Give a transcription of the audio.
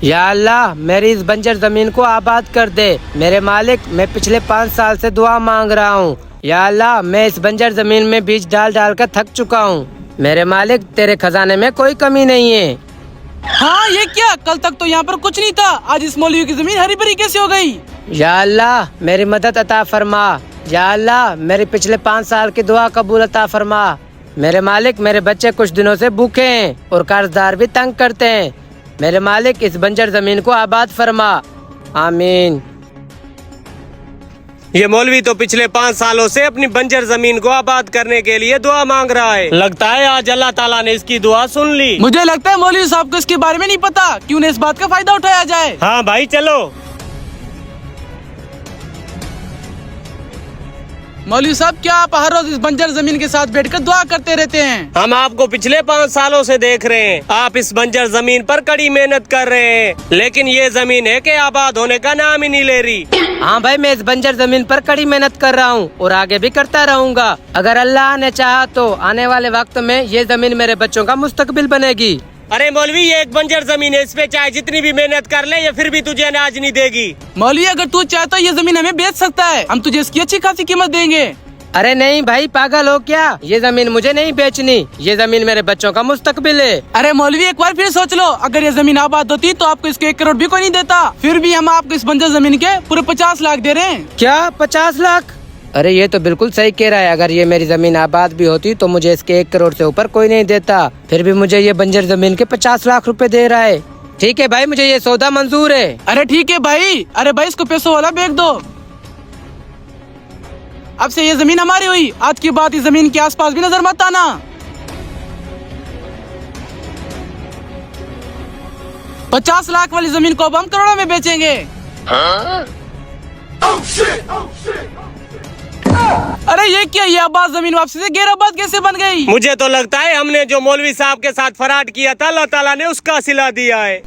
या अल्लाह मेरी इस बंजर जमीन को आबाद कर दे। मेरे मालिक, मैं पिछले 5 साल से दुआ मांग रहा हूँ। या अल्लाह, मैं इस बंजर जमीन में बीज डाल डाल कर थक चुका हूँ। मेरे मालिक, तेरे खजाने में कोई कमी नहीं है। हाँ, ये क्या? कल तक तो यहाँ पर कुछ नहीं था, आज इस मौलवी की जमीन हरी भरी कैसे हो गई? या अल्लाह, मेरी मदद अता फरमा। या अल्लाह, मेरी पिछले 5 साल की दुआ कबूल अता फरमा। मेरे मालिक, मेरे बच्चे कुछ दिनों से भूखे हैं और कर्जदार भी तंग करते हैं। मेरे मालिक, इस बंजर जमीन को आबाद फरमा। आमीन। ये मौलवी तो पिछले 5 सालों से अपनी बंजर जमीन को आबाद करने के लिए दुआ मांग रहा है। लगता है आज अल्लाह ताला ने इसकी दुआ सुन ली। मुझे लगता है मौलवी साहब को इसके बारे में नहीं पता, क्यों न इस बात का फायदा उठाया जाए। हाँ भाई, चलो। मौलवी साहब, क्या आप हर रोज इस बंजर जमीन के साथ बैठकर दुआ करते रहते हैं? हम आपको पिछले 5 सालों से देख रहे हैं। आप इस बंजर जमीन पर कड़ी मेहनत कर रहे हैं, लेकिन ये जमीन है कि आबाद होने का नाम ही नहीं ले रही। हाँ भाई, मैं इस बंजर जमीन पर कड़ी मेहनत कर रहा हूँ और आगे भी करता रहूँगा। अगर अल्लाह ने चाहा तो आने वाले वक्त में ये जमीन मेरे बच्चों का मुस्तकबिल बनेगी। अरे मौलवी, ये एक बंजर जमीन है, इस पे चाहे जितनी भी मेहनत कर ले, ये फिर भी तुझे अनाज नहीं देगी। मौलवी, अगर तू चाहता ये जमीन हमें बेच सकता है, हम तुझे इसकी अच्छी खासी कीमत देंगे। अरे नहीं भाई, पागल हो क्या? ये जमीन मुझे नहीं बेचनी, ये जमीन मेरे बच्चों का मुस्तकबिल है। अरे मौलवी, एक बार फिर सोच लो, अगर ये जमीन आबाद होती तो आपको इसके 1 करोड़ भी कोई नहीं देता। फिर भी हम आपको इस बंजर जमीन के पूरे 50 लाख दे रहे हैं। क्या 50 लाख? अरे ये तो बिल्कुल सही कह रहा है। अगर ये मेरी जमीन आबाद भी होती तो मुझे इसके 1 करोड़ से ऊपर कोई नहीं देता। फिर भी मुझे ये बंजर जमीन के 50 लाख रुपए दे रहा है। ठीक है भाई, मुझे ये सौदा मंजूर है। अरे ठीक है भाई। अरे भाई, इसको पैसों वाला बेच दो। अब से ये जमीन हमारी हुई। आज के बाद इस जमीन के आसपास भी नजर मत आना। 50 लाख वाली जमीन को अब हम करोड़ों में बेचेंगे। अरे ये क्या? ये आबाद जमीन वापसी से गैर आबाद कैसे बन गई? मुझे तो लगता है हमने जो मौलवी साहब के साथ फराड किया था, अल्लाह ताला ने उसका सिला दिया है।